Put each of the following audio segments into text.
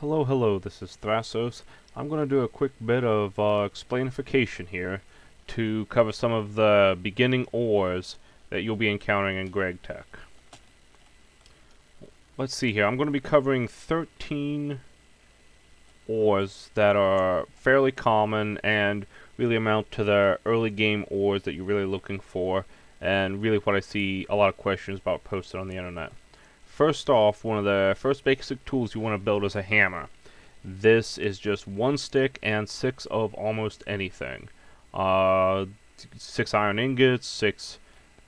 Hello, this is Thrasos. I'm going to do a quick bit of explainification here to cover some of the beginning ores that you'll be encountering in Gregtech. Let's see here, I'm going to be covering 13 ores that are fairly common and really amount to the early game ores that you're really looking for, and really what I see a lot of questions about posted on the internet. First off, one of the first basic tools you want to build is a hammer. This is just one stick and 6 of almost anything. 6 iron ingots, 6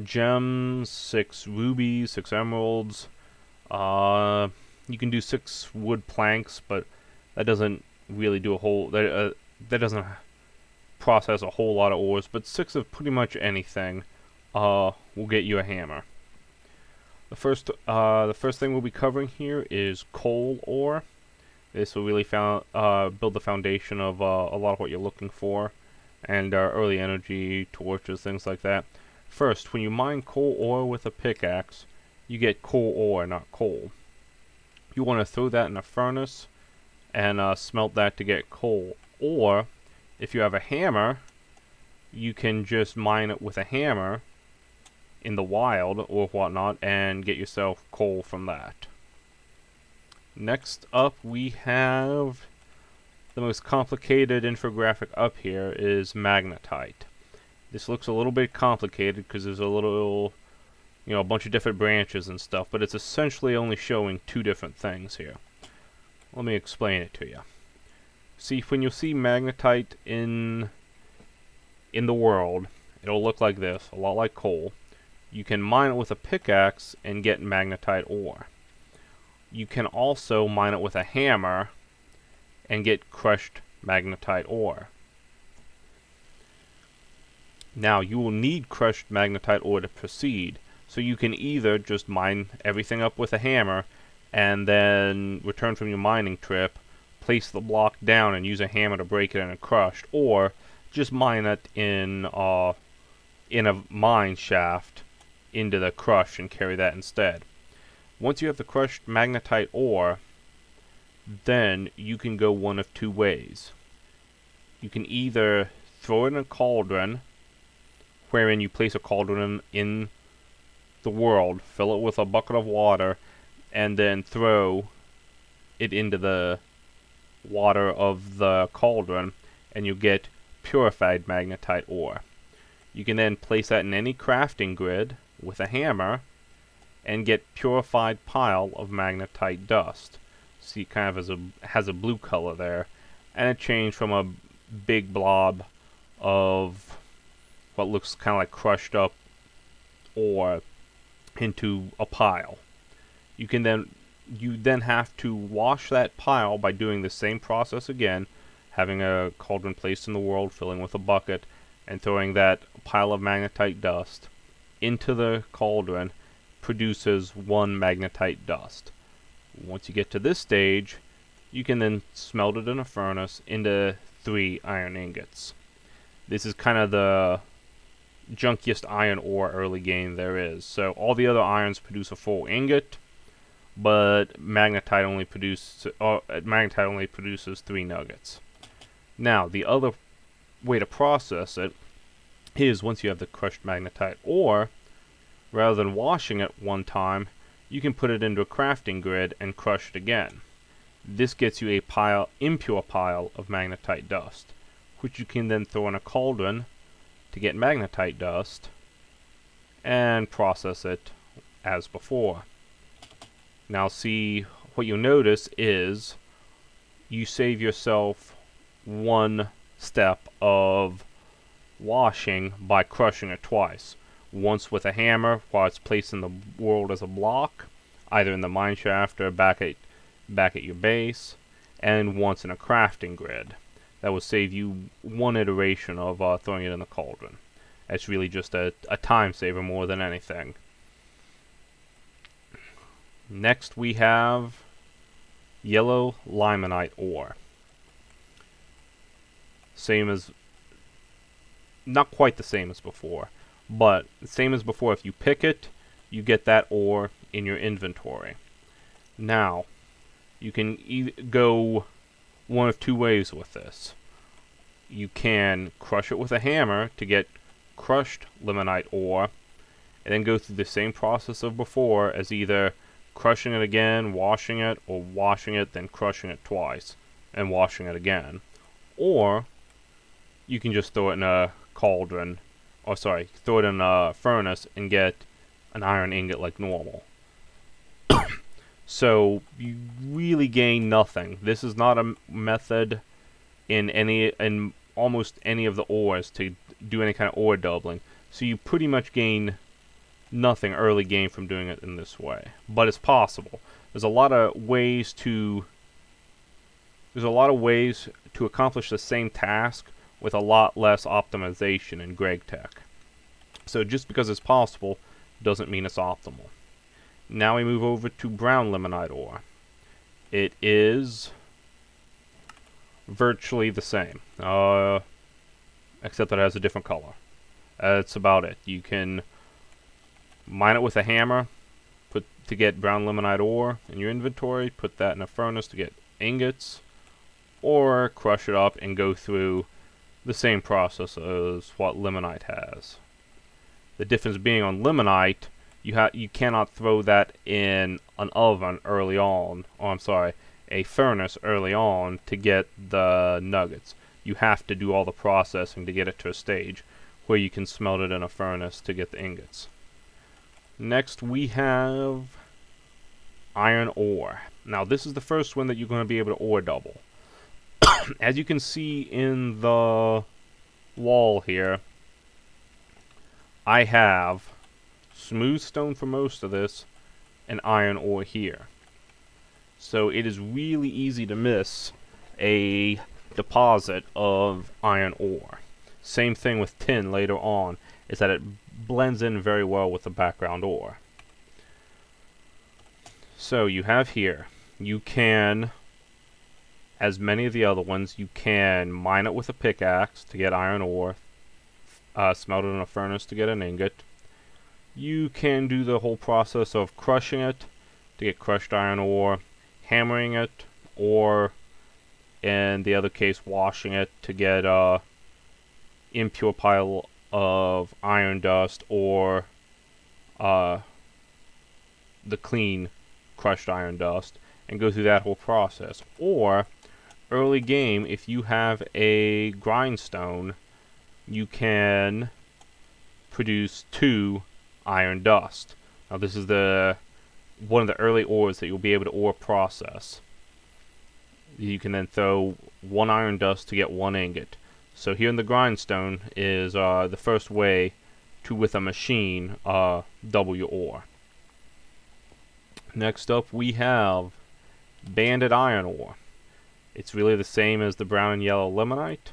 gems, 6 rubies, 6 emeralds. You can do 6 wood planks, but that doesn't really do a whole... that doesn't process a whole lot of ores, but 6 of pretty much anything will get you a hammer. The first thing we'll be covering here is coal ore. This will really build the foundation of a lot of what you're looking for, and early energy, torches, things like that. First, when you mine coal ore with a pickaxe, you get coal ore, not coal. You want to throw that in a furnace and smelt that to get coal. Or, if you have a hammer, you can just mine it with a hammer in the wild or whatnot and get yourself coal from that. Next up we have the most complicated infographic up here is magnetite. This looks a little bit complicated because there's a bunch of different branches and stuff, but it's essentially only showing 2 different things here. Let me explain it to you. See, when you see magnetite in the world, it'll look like this, a lot like coal. You can mine it with a pickaxe and get magnetite ore. You can also mine it with a hammer and get crushed magnetite ore. Now, you will need crushed magnetite ore to proceed, so you can either just mine everything up with a hammer and then return from your mining trip, place the block down and use a hammer to break it into crushed, or just mine it in a mine shaft into the crush and carry that instead. Once you have the crushed magnetite ore, then you can go one of 2 ways. You can either throw it in a cauldron, wherein you place a cauldron in the world, fill it with a bucket of water, and then throw it into the water of the cauldron, and you get purified magnetite ore. You can then place that in any crafting grid with a hammer and get purified pile of magnetite dust. See, it kind of has a blue color there, and it changed from a big blob of what looks kind of like crushed up ore into a pile. You then have to wash that pile by doing the same process again, having a cauldron placed in the world, filling with a bucket, and throwing that pile of magnetite dust into the cauldron. Produces 1 magnetite dust. Once you get to this stage, you can then smelt it in a furnace into 3 iron ingots. This is kind of the junkiest iron ore early game there is. So all the other irons produce a full ingot, but magnetite only produces 3 nuggets. Now, the other way to process it is, once you have the crushed magnetite ore, rather than washing it one time, you can put it into a crafting grid and crush it again. This gets you a impure pile of magnetite dust, which you can then throw in a cauldron to get magnetite dust and process it as before. Now, see, what you'll notice is you save yourself 1 step of washing by crushing it twice. Once with a hammer while it's placed in the world as a block, either in the mine shaft or back at your base, and once in a crafting grid. That will save you 1 iteration of throwing it in the cauldron. It's really just a time saver more than anything. Next we have yellow limonite ore. Not quite the same as before, but same as before, if you pick it, you get that ore in your inventory. Now, You can go one of two ways with this. You can crush it with a hammer to get crushed limonite ore, and then go through the same process of before as either crushing it again, washing it, or washing it, then crushing it twice, and washing it again. Or you can just throw it in a cauldron, or sorry, throw it in a furnace and get an iron ingot like normal. So you really gain nothing. This is not a method in almost any of the ores to do any kind of ore doubling. So you pretty much gain nothing early game from doing it in this way. But it's possible. There's a lot of ways to accomplish the same task with a lot less optimization in Gregtech. So just because it's possible doesn't mean it's optimal. Now we move over to brown limonite ore. It is virtually the same, except that it has a different color. That's about it. You can mine it with a hammer to get brown limonite ore in your inventory, put that in a furnace to get ingots, or crush it up and go through the same process as what limonite has. The difference being on limonite, you cannot throw that in an oven early on, or I'm sorry, a furnace early on to get the nuggets. You have to do all the processing to get it to a stage where you can smelt it in a furnace to get the ingots. Next we have iron ore. Now this is the first one that you're going to be able to ore double. As you can see in the wall here, I have smooth stone for most of this and iron ore here. So it is really easy to miss a deposit of iron ore. Same thing with tin later on, is that it blends in very well with the background ore. So you have here, you can, as many of the other ones, you can mine it with a pickaxe to get iron ore, smelt it in a furnace to get an ingot. You can do the whole process of crushing it to get crushed iron ore, hammering it, or in the other case washing it to get impure pile of iron dust, or the clean crushed iron dust, and go through that whole process. Or early game, if you have a grindstone, you can produce 2 iron dust. Now this is one of the early ores that you'll be able to ore process. You can then throw 1 iron dust to get 1 ingot. So here in the grindstone is the first way to, with a machine, double your ore. Next up we have banded iron ore. It's really the same as the brown and yellow limonite.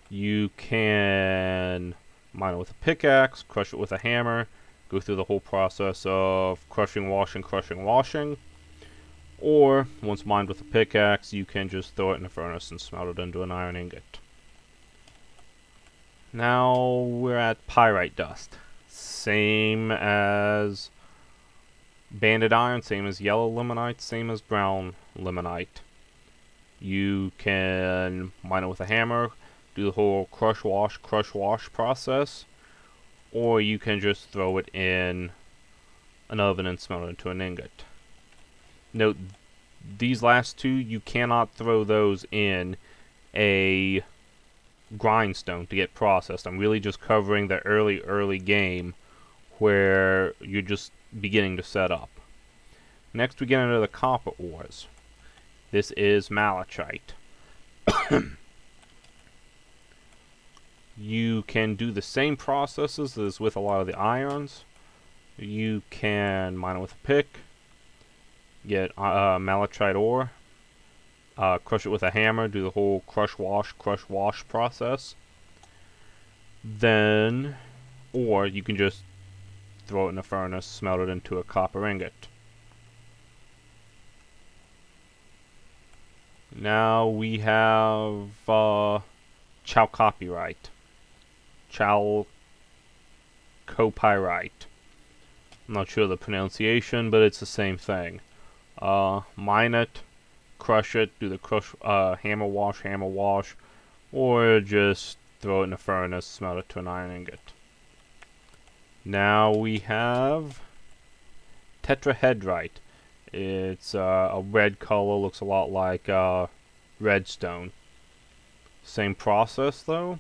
You can mine it with a pickaxe, crush it with a hammer, go through the whole process of crushing, washing. Or, once mined with a pickaxe, you can just throw it in a furnace and smelt it into an iron ingot. Now we're at pyrite dust. Same as banded iron, same as yellow limonite, same as brown limonite. You can mine it with a hammer, do the whole crush, wash process, or you can just throw it in an oven and smelt it into an ingot. Note, these last two, you cannot throw those in a grindstone to get processed. I'm really just covering the early game where you're just beginning to set up. Next we get into the copper ores. This is malachite. You can do the same processes as with a lot of the irons. You can mine it with a pick, get malachite ore, crush it with a hammer, do the whole crush, wash process. Then, or you can just throw it in a furnace, smelt it into a copper ingot. Now we have chalcopyrite. Chalcopyrite. I'm not sure of the pronunciation, but it's the same thing. Mine it, crush it, do the hammer wash, or just throw it in the furnace, smelt it to an iron ingot. Now we have tetrahedrite. It's a red color, looks a lot like redstone. Same process though.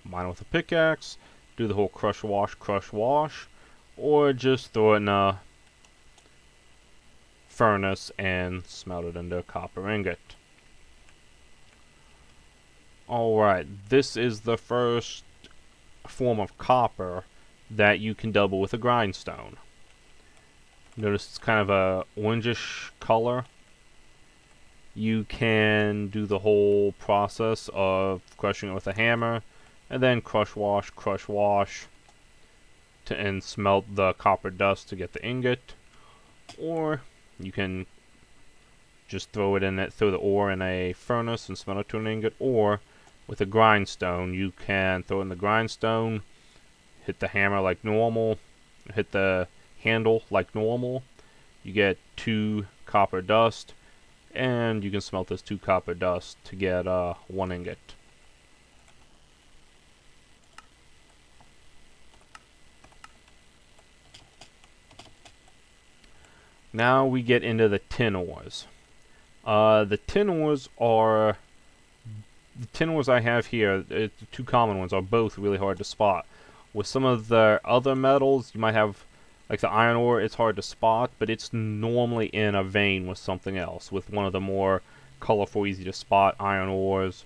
Mine with a pickaxe, do the whole crush wash, or just throw it in a furnace and smelt it into a copper ingot. Alright, this is the first form of copper that you can double with a grindstone. Notice it's kind of a orangish color. You can do the whole process of crushing it with a hammer, and then crush wash, and smelt the copper dust to get the ingot. Or you can just throw the ore in a furnace and smelt it to an ingot. Or with a grindstone, you can throw it in the grindstone, hit the hammer like normal, hit the handle like normal. You get 2 copper dust, and you can smelt this 2 copper dust to get 1 ingot. Now we get into the tin ores. The tin ores I have here, the 2 common ones, are both really hard to spot. With some of the other metals, you might have, like the iron ore, it's hard to spot, but it's normally in a vein with something else, with one of the more colorful, easy to spot iron ores,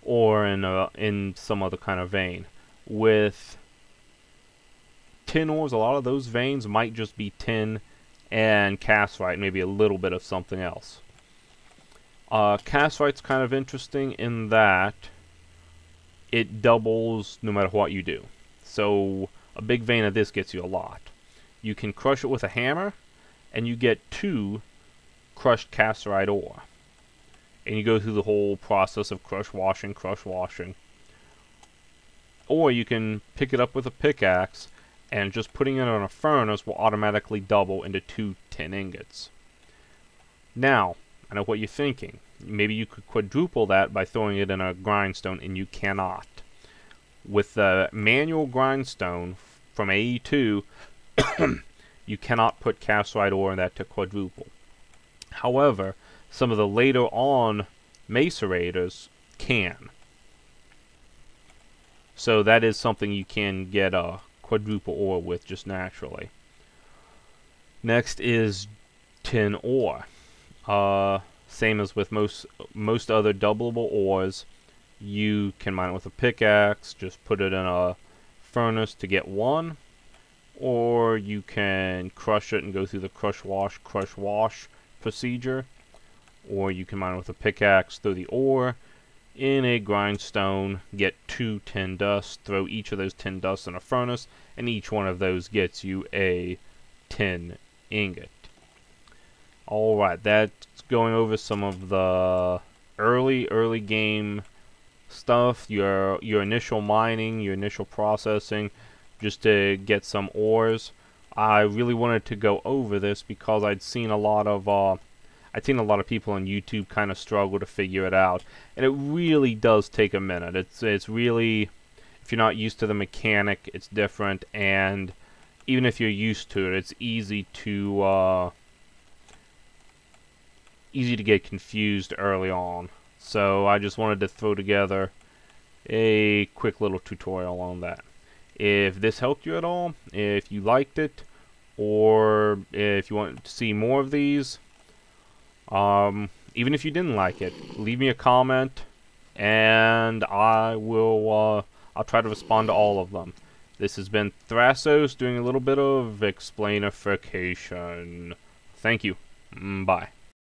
or in some other kind of vein. With tin ores, a lot of those veins might just be tin and cassiterite, maybe a little bit of something else. Cassiterite's kind of interesting in that it doubles no matter what you do. So a big vein of this gets you a lot. You can crush it with a hammer, and you get 2 crushed cassiterite ore. And you go through the whole process of crush washing. Or you can pick it up with a pickaxe, and just putting it on a furnace will automatically double into 2 tin ingots. Now, I know what you're thinking. Maybe you could quadruple that by throwing it in a grindstone, and you cannot. With the manual grindstone from AE2, you cannot put cassiterite ore in that to quadruple. However, some of the later on macerators can. So that is something you can get a quadruple ore with just naturally. Next is tin ore. Same as with most other doubleable ores, you can mine it with a pickaxe, just put it in a furnace to get 1, or you can crush it and go through the crush wash procedure, or you can mine it with a pickaxe, throw the ore in a grindstone, get 2 tin dust, throw each of those tin dusts in a furnace, and each one of those gets you a tin ingot. Alright, that's going over some of the early game stuff, your initial mining, your initial processing, just to get some ores. I really wanted to go over this because I'd seen a lot of people on YouTube kind of struggle to figure it out, and it really does take a minute. It's really, if you're not used to the mechanic, it's different, and even if you're used to it, it's easy to get confused early on. So I just wanted to throw together a quick little tutorial on that. If this helped you at all, if you liked it, or if you want to see more of these, even if you didn't like it, leave me a comment, and I'll try to respond to all of them. This has been Thrassos doing a little bit of explainification. Thank you. Bye.